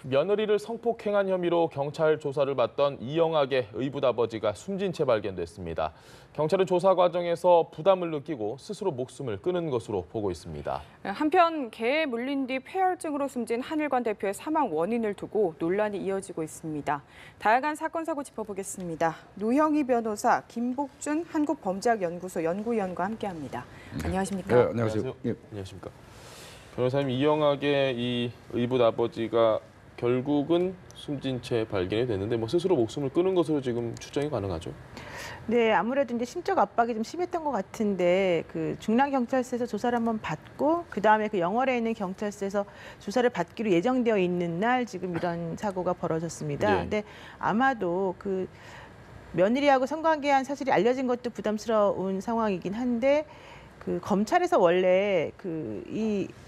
며느리를 성폭행한 혐의로 경찰 조사를 받던 이영학의 의붓아버지가 숨진 채 발견됐습니다. 경찰은 조사 과정에서 부담을 느끼고 스스로 목숨을 끊은 것으로 보고 있습니다. 한편 개에 물린 뒤 폐혈증으로 숨진 한일관 대표의 사망 원인을 두고 논란이 이어지고 있습니다. 다양한 사건 사고 짚어보겠습니다. 노형희 변호사, 김복준 한국범죄학연구소 연구위원과 함께합니다. 안녕하십니까? 네, 안녕하세요. 예. 안녕하십니까? 변호사님, 이영학의 이 의붓아버지가 결국은 숨진 채 발견이 됐는데 스스로 목숨을 끊은 것으로 지금 추정이 가능하죠? 네, 아무래도 이제 심적 압박이 좀 심했던 것 같은데 그 중랑 경찰서에서 조사를 한번 받고 그 다음에 그 영월에 있는 경찰서에서 조사를 받기로 예정되어 있는 날 지금 이런 사고가 벌어졌습니다. 예. 근데 아마도 그 며느리하고 성관계한 사실이 알려진 것도 부담스러운 상황이긴 한데 그 검찰에서 원래 그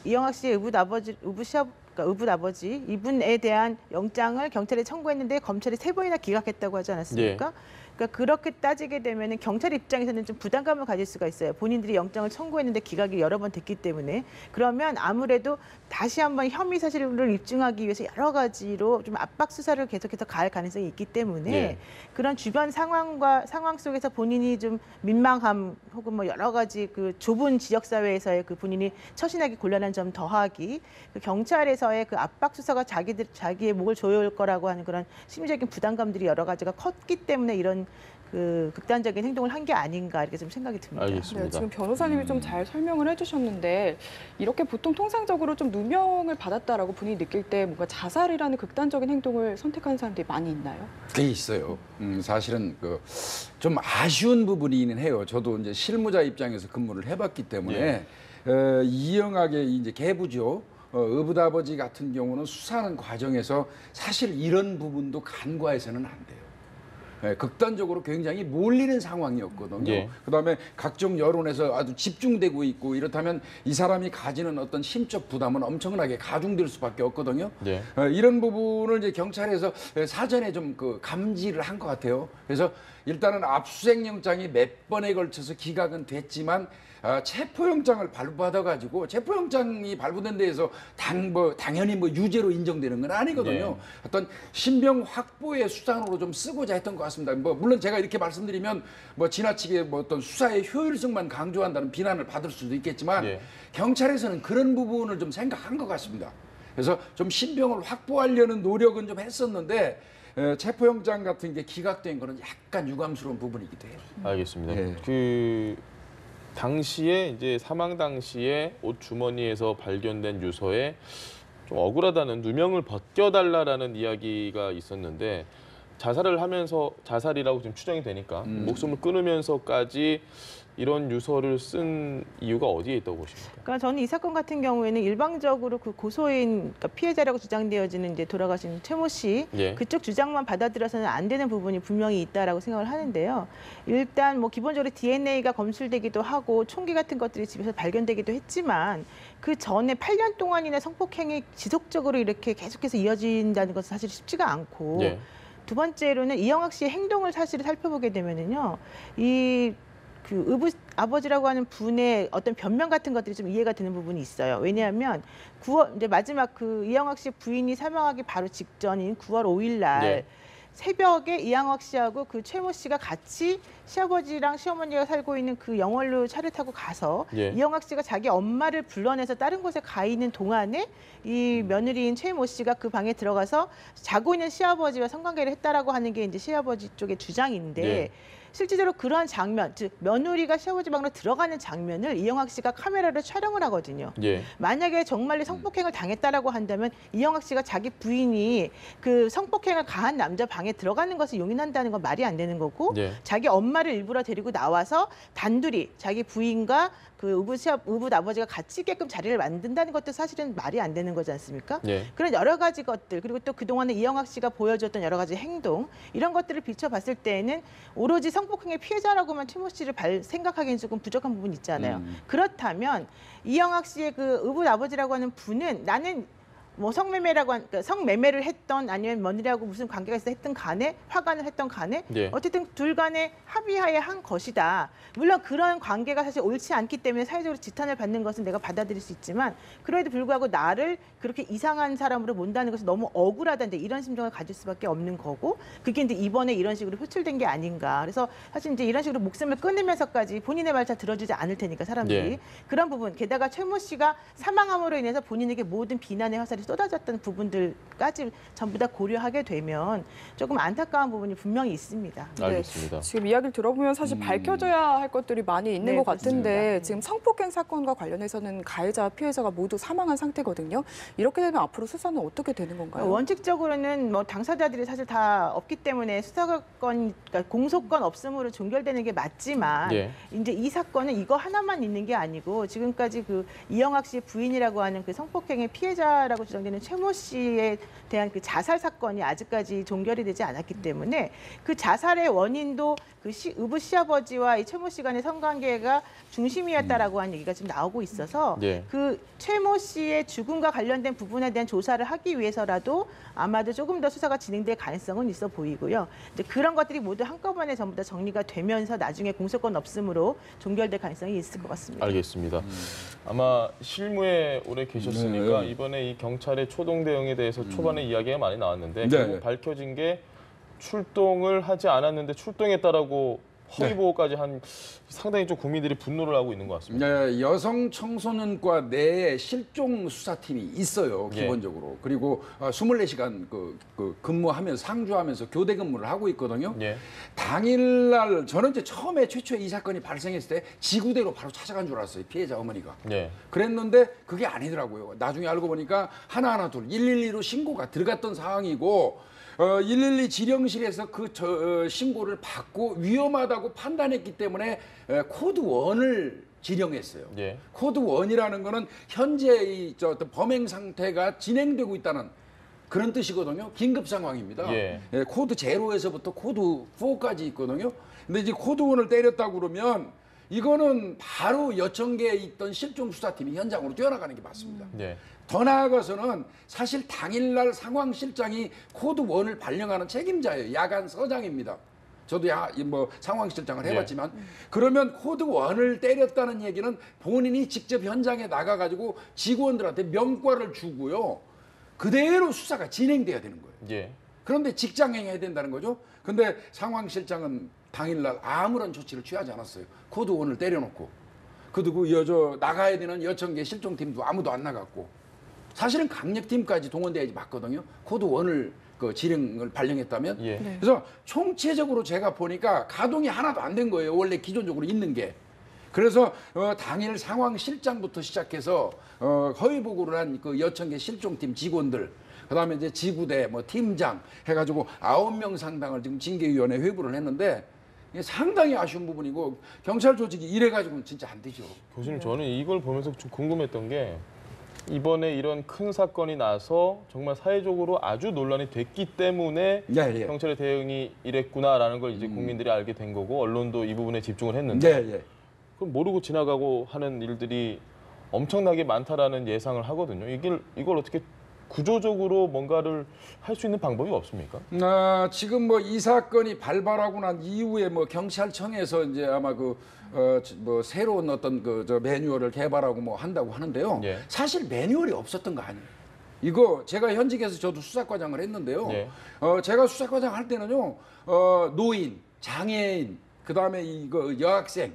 이영학 씨의 의붓아버지 이분에 대한 영장을 경찰에 청구했는데 검찰이 3번이나 기각했다고 하지 않았습니까? 예. 그러니까 그렇게 따지게 되면은 경찰 입장에서는 좀 부담감을 가질 수가 있어요. 본인들이 영장을 청구했는데 기각이 여러 번 됐기 때문에. 그러면 아무래도 다시 한번 혐의 사실을 입증하기 위해서 여러 가지로 좀 압박 수사를 계속해서 가할 가능성이 있기 때문에 예. 그런 주변 상황 속에서 본인이 좀 민망함 혹은 여러 가지 그 좁은 지역 사회에서의 그 본인이 처신하기 곤란한 점 더하기 그 경찰에서의 그 압박 수사가 자기의 목을 조여올 거라고 하는 그런 심리적인 부담감들이 여러 가지가 컸기 때문에 이런 그 극단적인 행동을 한 게 아닌가 이렇게 좀 생각이 듭니다. 알겠습니다. 네, 지금 변호사님이 좀 잘 설명을 해주셨는데 이렇게 보통 통상적으로 좀 누명을 받았다라고 본인이 느낄 때 뭔가 자살이라는 극단적인 행동을 선택하는 사람들이 많이 있나요? 꽤 있어요. 사실은 그 좀 아쉬운 부분이긴 해요. 저도 이제 실무자 입장에서 근무를 해봤기 때문에 이영학의 이제 계부죠. 의붓아버지 같은 경우는 수사하는 과정에서 사실 이런 부분도 간과해서는 안 돼요. 네, 극단적으로 굉장히 몰리는 상황이었거든요. 예. 그다음에 각종 여론에서 아주 집중되고 있고 이렇다면 이 사람이 가지는 어떤 심적 부담은 엄청나게 가중될 수밖에 없거든요. 예. 이런 부분을 이제 경찰에서 사전에 좀 그 감지를 한 것 같아요. 그래서 일단은 압수수색 영장이 몇 번에 걸쳐서 기각은 됐지만 체포영장을 발부받아가지고 체포영장이 발부된 데에서 당연히 유죄로 인정되는 건 아니거든요. 네. 어떤 신병 확보의 수단으로 좀 쓰고자 했던 것 같습니다. 물론 제가 이렇게 말씀드리면 지나치게 어떤 수사의 효율성만 강조한다는 비난을 받을 수도 있겠지만 네. 경찰에서는 그런 부분을 좀 생각한 것 같습니다. 그래서 좀 신병을 확보하려는 노력은 좀 했었는데 체포영장 같은 게 기각된 거는 약간 유감스러운 부분이기도 해요. 알겠습니다. 예. 그 당시에 이제 사망 당시에 옷 주머니에서 발견된 유서에 좀 억울하다는 누명을 벗겨달라라는 이야기가 있었는데 자살을 하면서 자살이라고 지금 추정이 되니까 목숨을 끊으면서까지 이런 유서를 쓴 이유가 어디에 있다고 보십니까? 그러니까 저는 이 사건 같은 경우에는 일방적으로 그 고소인 그러니까 피해자라고 주장되어지는 이제 돌아가신 최모 씨 예. 그쪽 주장만 받아들여서는 안 되는 부분이 분명히 있다라고 생각을 하는데요. 일단 기본적으로 DNA가 검출되기도 하고 총기 같은 것들이 집에서 발견되기도 했지만 그 전에 8년 동안이나 성폭행이 지속적으로 이렇게 계속해서 이어진다는 것은 사실 쉽지가 않고 예. 두 번째로는 이영학 씨의 행동을 사실 살펴보게 되면은요. 그 의붓아버지라고 하는 분의 어떤 변명 같은 것들이 좀 이해가 되는 부분이 있어요. 왜냐하면 이제 마지막 그 이영학 씨 부인이 사망하기 바로 직전인 9월 5일 날 네. 새벽에 이영학 씨하고 그 최모 씨가 같이 시아버지랑 시어머니가 살고 있는 그 영월로 차를 타고 가서 예. 이영학 씨가 자기 엄마를 불러내서 다른 곳에 가 있는 동안에 이 며느리인 최모 씨가 그 방에 들어가서 자고 있는 시아버지와 성관계를 했다라고 하는 게 이제 시아버지 쪽의 주장인데 예. 실질적으로 그러한 장면, 즉 며느리가 시아버지 방으로 들어가는 장면을 이영학 씨가 카메라로 촬영을 하거든요. 예. 만약에 정말로 성폭행을 당했다라고 한다면 이영학 씨가 자기 부인이 그 성폭행을 가한 남자 방에 들어가는 것을 용인한다는 건 말이 안 되는 거고 예. 자기 엄마를 일부러 데리고 나와서 단둘이 자기 부인과 그 의붓아버지가 같이 있게끔 자리를 만든다는 것도 사실은 말이 안 되는 거지 않습니까? 예. 그런 여러 가지 것들 그리고 또 그동안에 이영학 씨가 보여줬던 여러 가지 행동 이런 것들을 비춰봤을 때에는 오로지 성폭행의 피해자라고만 최모 씨를 생각하기엔 조금 부족한 부분이 있잖아요. 그렇다면 이영학 씨의 그 의붓아버지라고 하는 분은 나는 뭐 성매매라고 그러니까 성매매를 했던 아니면 며느리하고 무슨 관계가 있어 했던 간에 화관을 했던 간에 네. 어쨌든 둘 간에 합의하에 한 것이다. 물론 그런 관계가 사실 옳지 않기 때문에 사회적으로 지탄을 받는 것은 내가 받아들일 수 있지만 그럼에도 불구하고 나를 그렇게 이상한 사람으로 본다는 것이 너무 억울하다는데 이런 심정을 가질 수밖에 없는 거고 그게 이제 이번에 이런 식으로 표출된 게 아닌가. 그래서 사실 이제 이런 식으로 목숨을 끊으면서까지 본인의 말 잘 들어주지 않을 테니까 사람들이 네. 그런 부분 게다가 최모 씨가 사망함으로 인해서 본인에게 모든 비난의 화살이 쏟아졌던 부분들까지 전부 다 고려하게 되면 조금 안타까운 부분이 분명히 있습니다. 알겠습니다. 지금 이야기를 들어보면 사실 밝혀져야 할 것들이 많이 있는 네, 것 같은데 그렇습니다. 지금 성폭행 사건과 관련해서는 가해자, 피해자가 모두 사망한 상태거든요. 이렇게 되면 앞으로 수사는 어떻게 되는 건가요? 원칙적으로는 뭐 당사자들이 사실 다 없기 때문에 수사건, 그러니까 공소건 없음으로 종결되는 게 맞지만 예. 이제 이 사건은 이거 하나만 있는 게 아니고 지금까지 그 이영학 씨의 부인이라고 하는 그 성폭행의 피해자라고 주장되는 최모 씨에 대한 그 자살 사건이 아직까지 종결이 되지 않았기 때문에 그 자살의 원인도 그 의붓 시아버지와 이 최모 씨 간의 성관계가 중심이었다라고 하는 얘기가 지금 나오고 있어서 네. 그 최모 씨의 죽음과 관련된 부분에 대한 조사를 하기 위해서라도 아마도 조금 더 수사가 진행될 가능성은 있어 보이고요. 이제 그런 것들이 모두 한꺼번에 전부 다 정리가 되면서 나중에 공소권 없음으로 종결될 가능성이 있을 것 같습니다. 알겠습니다. 아마 실무에 오래 계셨으니까 네. 이번에 이 경찰의 초동 대응에 대해서 초반에 이야기가 많이 나왔는데 네. 결국 밝혀진 게 출동을 하지 않았는데 출동했다라고 허위 보고까지 한 상당히 좀 국민들이 분노를 하고 있는 것 같습니다. 네, 여성 청소년과 내에 실종 수사팀이 있어요, 예. 기본적으로. 그리고 24시간 근무하면서 상주하면서 교대 근무를 하고 있거든요. 예. 당일날 저는 이제 처음에 최초에 이 사건이 발생했을 때 지구대로 바로 찾아간 줄 알았어요, 피해자 어머니가. 네. 그랬는데 그게 아니더라고요. 나중에 알고 보니까 하나하나 둘 112로 신고가 들어갔던 상황이고 112 지령실에서 신고를 받고 위험하다고 판단했기 때문에 코드 1을 지령했어요. 예. 코드 1이라는 거는 현재 이 어떤 범행 상태가 진행되고 있다는 그런 뜻이거든요. 긴급 상황입니다. 예. 코드 0에서부터 코드 4까지 있거든요. 근데 이제 코드 1을 때렸다고 그러면 이거는 바로 여청계에 있던 실종 수사팀이 현장으로 뛰어나가는 게 맞습니다. 네. 더 나아가서는 사실 당일날 상황실장이 코드 1을 발령하는 책임자예요. 야간 서장입니다. 저도 뭐 상황실장을 해봤지만 그러면 코드 1을 때렸다는 얘기는 본인이 직접 현장에 나가가지고 직원들한테 명과를 주고요. 그대로 수사가 진행돼야 되는 거예요. 예. 그런데 직장행해야 된다는 거죠. 근데 상황실장은 당일날 아무런 조치를 취하지 않았어요. 코드 1을 때려놓고. 그리고 나가야 되는 여청계 실종팀도 아무도 안 나갔고. 사실은 강력팀까지 동원돼야지 맞거든요. 코드 1을 지령을 발령했다면. 예. 네. 그래서 총체적으로 제가 보니까 가동이 하나도 안 된 거예요. 원래 기존적으로 있는 게. 그래서 당일 상황실장부터 시작해서 허위 보고를 한 그 여청계 실종팀 직원들, 그다음에 이제 지구대 뭐 팀장 해가지고 9명 상당을 지금 징계위원회 회부를 했는데 이게 상당히 아쉬운 부분이고 경찰 조직이 이래가지고는 진짜 안 되죠. 교수님 저는 이걸 보면서 좀 궁금했던 게 이번에 이런 큰 사건이 나서 정말 사회적으로 아주 논란이 됐기 때문에 예. 경찰의 대응이 이랬구나라는 걸 이제 국민들이 알게 된 거고 언론도 이 부분에 집중을 했는데 예. 그럼 모르고 지나가고 하는 일들이 엄청나게 많다라는 예상을 하거든요. 이걸 어떻게 구조적으로 뭔가를 할 수 있는 방법이 없습니까? 지금 뭐 이 사건이 발발하고 난 이후에 뭐 경찰청에서 이제 아마 뭐 새로운 어떤 매뉴얼을 개발하고 뭐 한다고 하는데요. 예. 사실 매뉴얼이 없었던 거 아니에요. 이거 제가 현직에서 저도 수사과장을 했는데요. 예. 제가 수사과장 할 때는요, 노인, 장애인, 그 다음에 여학생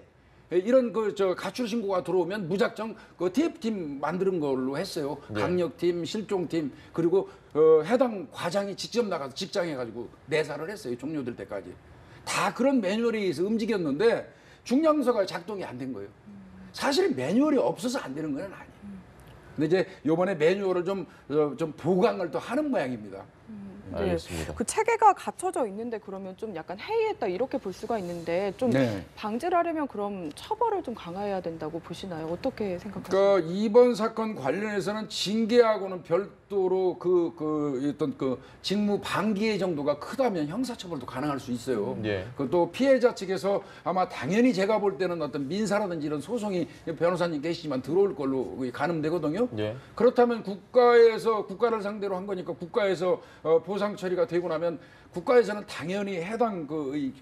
이런 가출 신고가 들어오면 무작정 TF팀 만드는 걸로 했어요. 네. 강력팀, 실종팀 그리고 해당 과장이 직접 나가서 직장해가지고 내사를 했어요. 종료될 때까지 다 그런 매뉴얼에 의해서 움직였는데 중량서가 작동이 안 된 거예요. 사실 매뉴얼이 없어서 안 되는 건 아니에요. 근데 이제 이번에 매뉴얼을 좀 보강을 또 하는 모양입니다. 알겠습니다. 그 체계가 갖춰져 있는데 그러면 좀 약간 해이했다 이렇게 볼 수가 있는데 좀 네. 방지를 하려면 그럼 처벌을 좀 강화해야 된다고 보시나요? 어떻게 생각하세요? 이번 사건 관련해서는 징계하고는 정도로 어떤 직무 방기의 정도가 크다면 형사처벌도 가능할 수 있어요. 예. 그또 피해자 측에서 아마 당연히 제가 볼 때는 어떤 민사라든지 이런 소송이 변호사님 계시지만 들어올 걸로 가늠되거든요. 예. 그렇다면 국가를 상대로 한 거니까 국가에서 보상 처리가 되고 나면 국가에서는 당연히 해당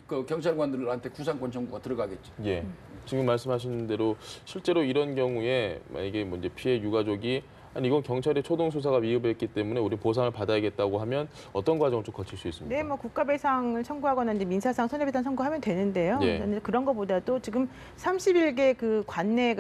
경찰관들한테 구상권 청구가 들어가겠죠. 예. 지금 말씀하신 대로 실제로 이런 경우에 만약에 뭐 이제 피해 유가족이 아니 이건 경찰의 초동 수사가 위협했기 때문에 우리 보상을 받아야겠다고 하면 어떤 과정을 좀 거칠 수 있습니까? 네, 뭐 국가배상을 청구하거나 이제 민사상 손해배상 청구하면 되는데요. 예. 저는 그런 것보다도 지금 31개 그 관내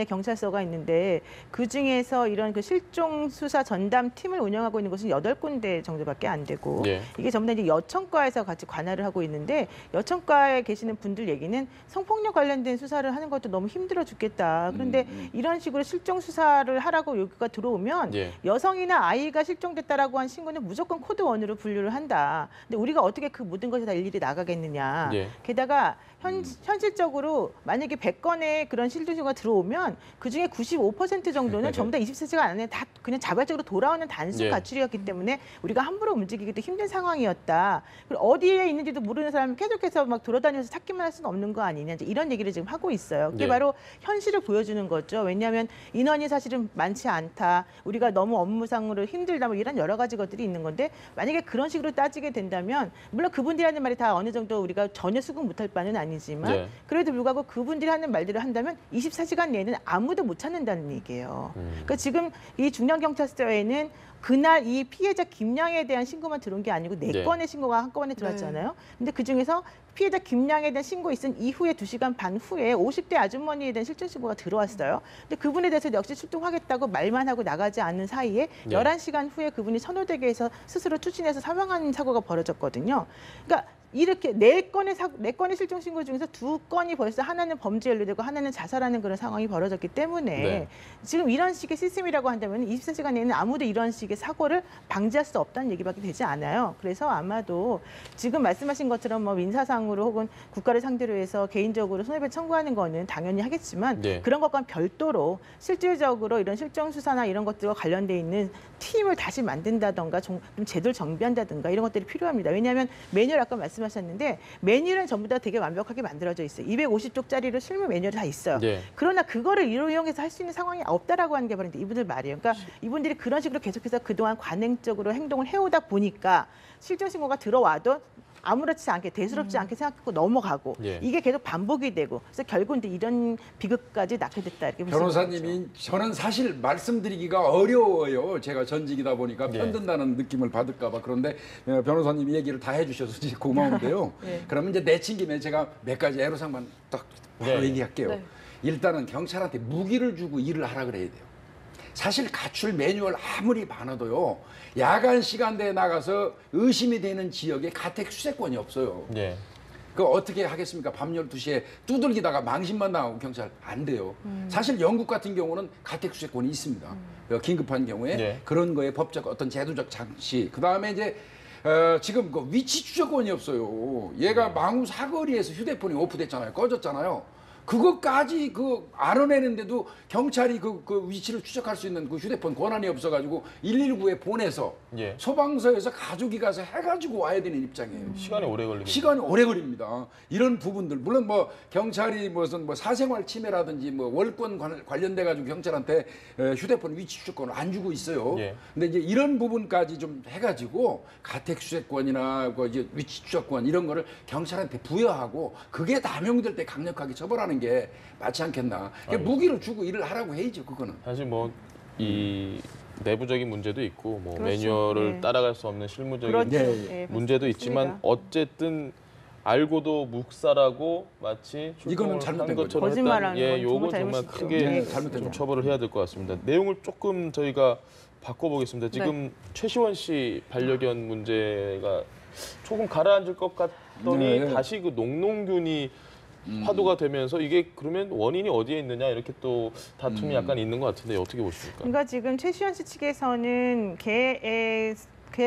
경찰서가 있는데 그 중에서 이런 그 실종 수사 전담 팀을 운영하고 있는 곳은 8군데 정도밖에 안 되고 예. 이게 전부 다 이제 여청과에서 같이 관할을 하고 있는데 여청과에 계시는 분들 얘기는 성폭력 관련된 수사를 하는 것도 너무 힘들어 죽겠다. 그런데 이런 식으로 실종 수사를 하라고 요구가 들어오면 예. 여성이나 아이가 실종됐다라고 한 신고는 무조건 코드 1으로 분류를 한다. 근데 우리가 어떻게 그 모든 것이 다 일일이 나가겠느냐. 예. 게다가 현실적으로 만약에 100건의 그런 실종 신고가 들어오면 그중에 95% 정도는 전부 다 24시간 안에 다 그냥 자발적으로 돌아오는 단순 예. 가출이었기 때문에 우리가 함부로 움직이기도 힘든 상황이었다. 그리고 어디에 있는지도 모르는 사람이 계속해서 막 돌아다니면서 찾기만 할 수는 없는 거 아니냐. 이제 이런 얘기를 지금 하고 있어요. 그게 예. 바로 현실을 보여주는 거죠. 왜냐하면 인원이 사실은 많지 않다. 우리가 너무 업무상으로 힘들다. 뭐 이런 여러 가지 것들이 있는 건데 만약에 그런 식으로 따지게 된다면 물론 그분들이 하는 말이 다 어느 정도 우리가 전혀 수긍 못할 바는 아니지만 예. 그래도 불구하고 그분들이 하는 말들을 한다면 24시간 내에는 아무도 못 찾는다는 얘기예요. 그러니까 지금 이 중량경찰서에는 그날 이 피해자 김양에 대한 신고만 들어온 게 아니고 네. 4건의 신고가 한꺼번에 들어왔잖아요. 근데 그중에서 피해자 김양에 대한 신고 있은 이후에 2시간 반 후에 50대 아주머니에 대한 실종 신고가 들어왔어요. 근데 그분에 대해서 역시 출동하겠다고 말만 하고 나가지 않는 사이에 네. 11시간 후에 그분이 선호대교에서 스스로 투신해서 사망하는 사고가 벌어졌거든요. 그러니까 이렇게 4건의 실종 신고 중에서 2건이 벌써 하나는 범죄에 연루되고 하나는 자살하는 그런 상황이 벌어졌기 때문에 네. 지금 이런 식의 시스템이라고 한다면 24시간 내에는 아무도 이런 식의 사고를 방지할 수 없다는 얘기밖에 되지 않아요. 그래서 아마도 지금 말씀하신 것처럼 뭐 민사상으로 혹은 국가를 상대로 해서 개인적으로 손해배상 청구하는 거는 당연히 하겠지만 네. 그런 것과는 별도로 실질적으로 이런 실종 수사나 이런 것들과 관련돼 있는 팀을 다시 만든다던가 좀 제도를 정비한다든가 이런 것들이 필요합니다. 왜냐하면 매뉴얼 아까 말씀하셨는데 매뉴얼은 전부 다 되게 완벽하게 만들어져 있어요. 250쪽짜리로 실무 매뉴얼이 다 있어요. 네. 그러나 그거를 이용해서 할 수 있는 상황이 없다라고 하는 게 바로 이분들 말이에요. 그러니까 이분들이 그런 식으로 계속해서 그동안 관행적으로 행동을 해오다 보니까 실종 신고가 들어와도 아무렇지 않게 대수롭지 않게 생각하고 넘어가고 예. 이게 계속 반복이 되고 그래서 결국 이제 이런 비극까지 낳게 됐다 이렇게 볼 수 있는 거죠. 변호사님이 저는 사실 말씀드리기가 어려워요. 제가 전직이다 보니까 네. 편든다는 느낌을 받을까 봐. 그런데 변호사님이 얘기를 다 해주셔서 진짜 고마운데요. 네. 그러면 이제 내친 김에 제가 몇 가지 애로사항만 딱 바로 네. 얘기할게요. 네. 일단은 경찰한테 무기를 주고 일을 하라 그래야 돼요. 사실 가출 매뉴얼 아무리 많아도요. 야간 시간대에 나가서 의심이 되는 지역에 가택 수색권이 없어요. 네. 그 어떻게 하겠습니까? 밤 12시에 두들기다가 망신만 당하고 경찰 안 돼요. 사실 영국 같은 경우는 가택 수색권이 있습니다. 긴급한 경우에 네. 그런 거에 법적 어떤 제도적 장치. 그다음에 이제 지금 그 위치 추적권이 없어요. 얘가 망우 사거리에서 휴대폰이 오프됐잖아요. 꺼졌잖아요. 그것까지 알아내는데도 경찰이 그 위치를 추적할 수 있는 그 휴대폰 권한이 없어가지고 119에 보내서 예. 소방서에서 가족이 가서 해가지고 와야 되는 입장이에요. 시간이 오래 걸리겠죠. 시간이 오래 걸립니다. 이런 부분들 물론 뭐 경찰이 무슨 뭐 사생활 침해라든지 뭐 월권 관련돼 가지고 경찰한테 휴대폰 위치 추적권을 안 주고 있어요. 예. 근데 이제 이런 부분까지 좀 해가지고 가택 수색권이나 그 이제 위치 추적권 이런 거를 경찰한테 부여하고 그게 남용될 때 강력하게 처벌하는 게 맞지 않겠나. 무기를 주고 일을 하라고 해야죠. 그거는. 사실 뭐 이 내부적인 문제도 있고 뭐 그렇죠. 매뉴얼을 네. 따라갈 수 없는 실무적인 그렇죠. 네. 예, 문제도 있지만 맞습니다. 어쨌든 알고도 묵살하고 마치 이거는 출동을 잘못된 한 거죠. 것처럼 거짓말하는 했다는 건 요건 정말 정말 잘못이죠. 크게 네, 잘못된 좀 거죠. 처벌을 해야 될 것 같습니다. 내용을 조금 저희가 바꿔보겠습니다. 지금 최시원 씨 반려견 문제가 조금 가라앉을 것 같더니 네. 다시 그 농농균이 화두가 되면서 이게 그러면 원인이 어디에 있느냐 이렇게 또 다툼이 약간 있는 것 같은데 어떻게 보십니까? 그러니까 지금 최시현 씨 측에서는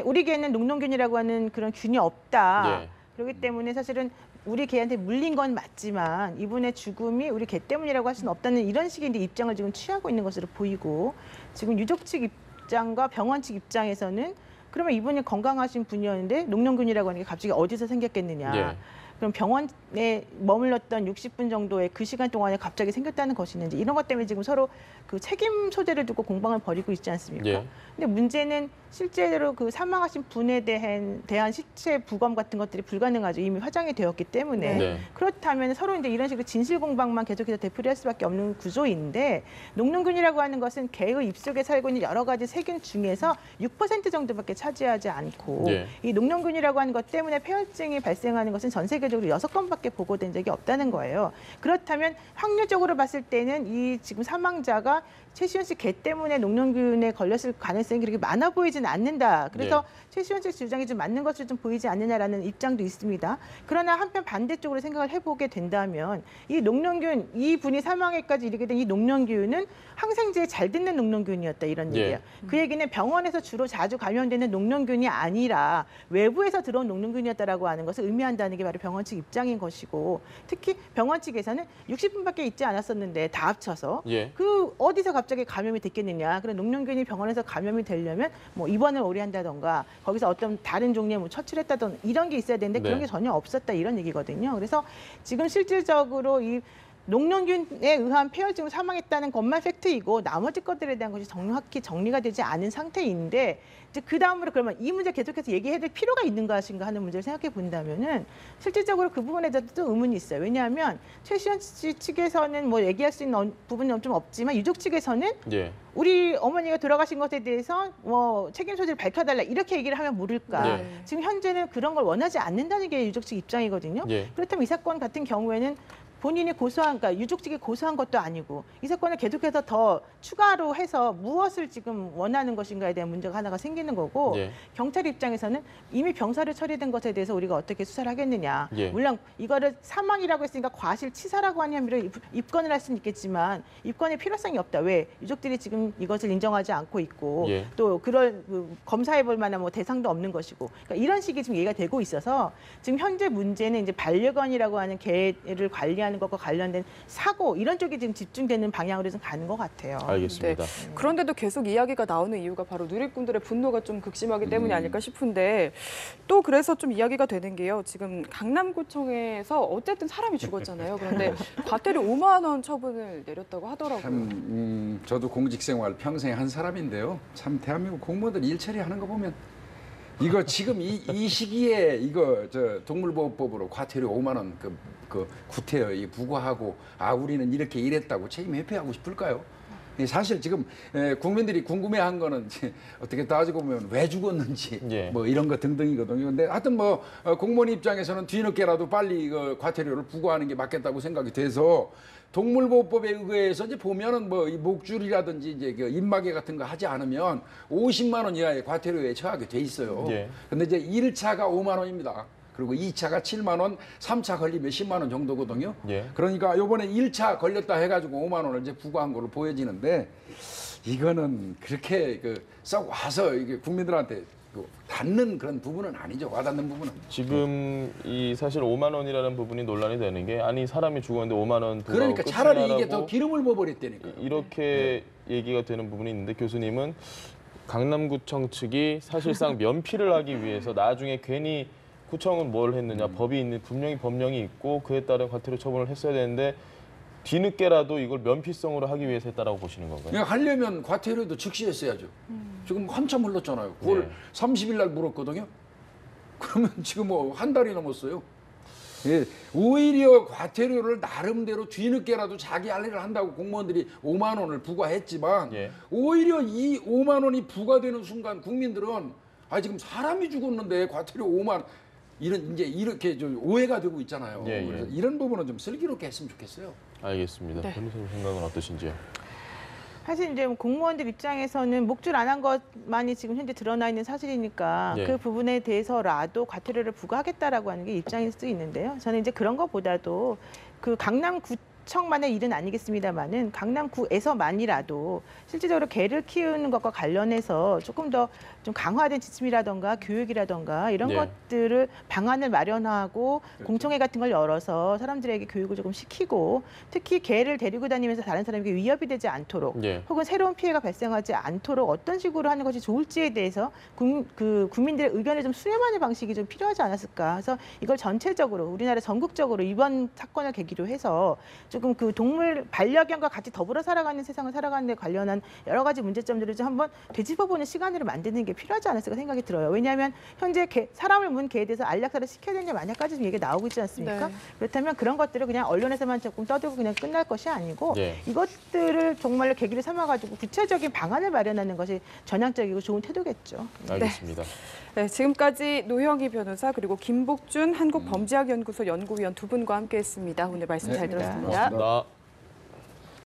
우리 개는 농농균이라고 하는 그런 균이 없다. 예. 그렇기 때문에 사실은 우리 개한테 물린 건 맞지만 이분의 죽음이 우리 개 때문이라고 할 수는 없다는 이런 식의 이제 입장을 지금 취하고 있는 것으로 보이고 지금 유족 측 입장과 병원 측 입장에서는 그러면 이분이 건강하신 분이었는데 녹농균이라고 하는 게 갑자기 어디서 생겼겠느냐. 예. 그럼 병원에 머물렀던 60분 정도의 그 시간 동안에 갑자기 생겼다는 것이 있는지 이런 것 때문에 지금 서로 그 책임 소재를 두고 공방을 벌이고 있지 않습니까? 예. 근데 문제는 실제로 그 사망하신 분에 대한 시체 부검 같은 것들이 불가능하죠. 이미 화장이 되었기 때문에. 네. 그렇다면 서로 이제 이런 식으로 진실 공방만 계속해서 되풀이할 수밖에 없는 구조인데 녹농균이라고 하는 것은 개의 입속에 살고 있는 여러 가지 세균 중에서 6% 정도밖에 차지하지 않고 예. 이 녹농균이라고 하는 것 때문에 폐혈증이 발생하는 것은 전 세계적으로 6건밖에 보고된 적이 없다는 거예요. 그렇다면 확률적으로 봤을 때는 이 지금 사망자가 최시원 씨 개 때문에 녹농균에 걸렸을 가능성이 그렇게 많아 보이진 않는다. 그래서 최시원 씨 주장이 좀 맞는 것으로 좀 보이지 않느냐라는 입장도 있습니다. 그러나 한편 반대쪽으로 생각을 해보게 된다면 이 녹농균, 이 분이 사망에까지 이르게 된 이 녹농균은 항생제에 잘 듣는 녹농균이었다 이런 예. 얘기예요. 그 얘기는 병원에서 주로 자주 감염되는 녹농균이 아니라 외부에서 들어온 녹농균이었다라고 하는 것을 의미한다는 게 바로 병원 측 입장인 것이고 특히 병원 측에서는 60분밖에 있지 않았었는데 다 합쳐서 예. 그 어디서 갑자기 감염이 됐겠느냐. 그런 녹농균이 병원에서 감염이 되려면 뭐 입원을 오래 한다던가 거기서 어떤 다른 종류의 뭐 처치를 했다던가 이런 게 있어야 되는데 그런 네. 게 전혀 없었다 이런 얘기거든요. 그래서 지금 실질적으로 이 녹농균에 의한 폐혈증으로 사망했다는 것만 팩트이고 나머지 것들에 대한 것이 정확히 정리가 되지 않은 상태인데 이제 그 다음으로 그러면 이 문제 계속해서 얘기해야 될 필요가 있는 것인가 하는 문제를 생각해 본다면은 실질적으로 그 부분에 대해서도 좀 의문이 있어요. 왜냐하면 최시원 씨 측에서는 뭐 얘기할 수 있는 부분은 좀 없지만 유족 측에서는 예. 우리 어머니가 돌아가신 것에 대해서 뭐 책임 소재를 밝혀달라 이렇게 얘기를 하면 모를까. 네. 지금 현재는 그런 걸 원하지 않는다는 게 유족 측 입장이거든요. 예. 그렇다면 이 사건 같은 경우에는 본인이 고소한, 그러니까 유족 측이 고소한 것도 아니고 이 사건을 계속해서 더 추가로 해서 무엇을 지금 원하는 것인가에 대한 문제가 하나가 생기는 거고 예. 경찰 입장에서는 이미 병사로 처리된 것에 대해서 우리가 어떻게 수사를 하겠느냐. 예. 물론 이거를 사망이라고 했으니까 과실치사라고 하는 혐의로 입건을 할 수는 있겠지만 입건의 필요성이 없다. 왜? 유족들이 지금 이것을 인정하지 않고 있고 예. 또 그런 검사해 볼 만한 뭐 대상도 없는 것이고 그러니까 이런 식이 지금 얘기가 되고 있어서 지금 현재 문제는 이제 반려견이라고 하는 개를 관리하는 것과 관련된 사고 이런 쪽이 지금 집중되는 방향으로 좀 가는 것 같아요. 알겠습니다. 그런데도 계속 이야기가 나오는 이유가 바로 누리꾼들의 분노가 좀 극심하기 때문이 아닐까 싶은데 또 그래서 좀 이야기가 되는 게요. 지금 강남구청에서 어쨌든 사람이 죽었잖아요. 그런데 과태료 5만 원 처분을 내렸다고 하더라고요. 참, 저도 공직생활 평생 한 사람인데요. 참 대한민국 공무원들 일 처리하는 거 보면 이거 지금 이 시기에 이거 저 동물보호법으로 과태료 5만 원 그 구태여 부과하고 우리는 이렇게 일했다고 책임 회피하고 싶을까요? 사실 지금 국민들이 궁금해한 거는 어떻게 따지고 보면 왜 죽었는지 예. 뭐 이런 거 등등이거든요. 근데 하여튼 뭐 공무원 입장에서는 뒤늦게라도 빨리 이거 과태료를 부과하는 게 맞겠다고 생각이 돼서 동물보호법에 의해서 이제 보면은 뭐 이 목줄이라든지 이제 그 입마개 같은 거 하지 않으면 50만 원 이하의 과태료에 처하게 돼 있어요. 예. 근데 이제 1차가 5만 원입니다. 그리고 2차가 7만 원, 3차 걸리면 10만 원 정도거든요. 예. 그러니까 요번에 1차 걸렸다 해가지고 5만 원을 이제 부과한 걸로 보여지는데 이거는 그렇게 썩 와서 이게 국민들한테 닿는 그런 부분은 아니죠. 와닿는 부분은. 지금 이 사실 5만 원이라는 부분이 논란이 되는 게 아니 사람이 죽었는데 5만 원 부과하고 그러니까 차라리 이게 더 끝이냐라고 기름을 부어버렸다니까. 이렇게 얘기가 되는 부분이 있는데 교수님은 강남구청 측이 사실상 면피를 하기 위해서 나중에 괜히 구청은 뭘 했느냐 법이 있는 분명히 법령이 있고 그에 따른 과태료 처분을 했어야 되는데 뒤늦게라도 이걸 면피성으로 하기 위해서 했다라고 보시는 건가요? 그냥 하려면 과태료도 즉시 했어야죠. 지금 한참 흘렀잖아요. 9월 30일 날 물었거든요. 그러면 지금 뭐 한 달이 넘었어요. 예, 오히려 과태료를 나름대로 뒤늦게라도 자기 할 일을 한다고 공무원들이 5만 원을 부과했지만 예. 오히려 이 5만 원이 부과되는 순간 국민들은 지금 사람이 죽었는데 과태료 5만 원 이제 이렇게 좀 오해가 되고 있잖아요. 예, 예. 그래서 이런 부분은 좀 슬기롭게 했으면 좋겠어요. 알겠습니다. 네. 변호사님 생각은 어떠신지요? 사실 이제 공무원들 입장에서는 목줄 안 한 것만이 지금 현재 드러나 있는 사실이니까 예. 그 부분에 대해서라도 과태료를 부과하겠다라고 하는 게 입장일 수 있는데요. 저는 이제 그런 것보다도 그 강남구 척만의 일은 아니겠습니다만은 강남구에서만이라도 실질적으로 개를 키우는 것과 관련해서 조금 더 좀 강화된 지침이라던가 교육이라던가 이런 예. 것들을 방안을 마련하고 공청회 같은 걸 열어서 사람들에게 교육을 조금 시키고 특히 개를 데리고 다니면서 다른 사람에게 위협이 되지 않도록 예. 혹은 새로운 피해가 발생하지 않도록 어떤 식으로 하는 것이 좋을지에 대해서 국민들의 의견을 좀 수렴하는 방식이 좀 필요하지 않았을까. 그래서 이걸 전체적으로 우리나라 전국적으로 이번 사건을 계기로 해서 조금 그 동물 반려견과 같이 더불어 살아가는 세상을 살아가는 데 관련한 여러 가지 문제점들을 좀 한번 되짚어보는 시간으로 만드는 게 필요하지 않았을까 생각이 들어요. 왜냐하면 현재 사람을 문 개에 대해서 안락사를 시켜야 되냐 마냐까지 지금 얘기가 나오고 있지 않습니까? 네. 그렇다면 그런 것들을 그냥 언론에서만 조금 떠들고 그냥 끝날 것이 아니고 예. 이것들을 정말로 계기를 삼아가지고 구체적인 방안을 마련하는 것이 전향적이고 좋은 태도겠죠. 알겠습니다. 네, 지금까지 노형희 변호사 그리고 김복준 한국범죄학연구소 연구위원 두 분과 함께했습니다. 오늘 말씀 잘 네, 들었습니다. 고맙습니다. 고맙습니다.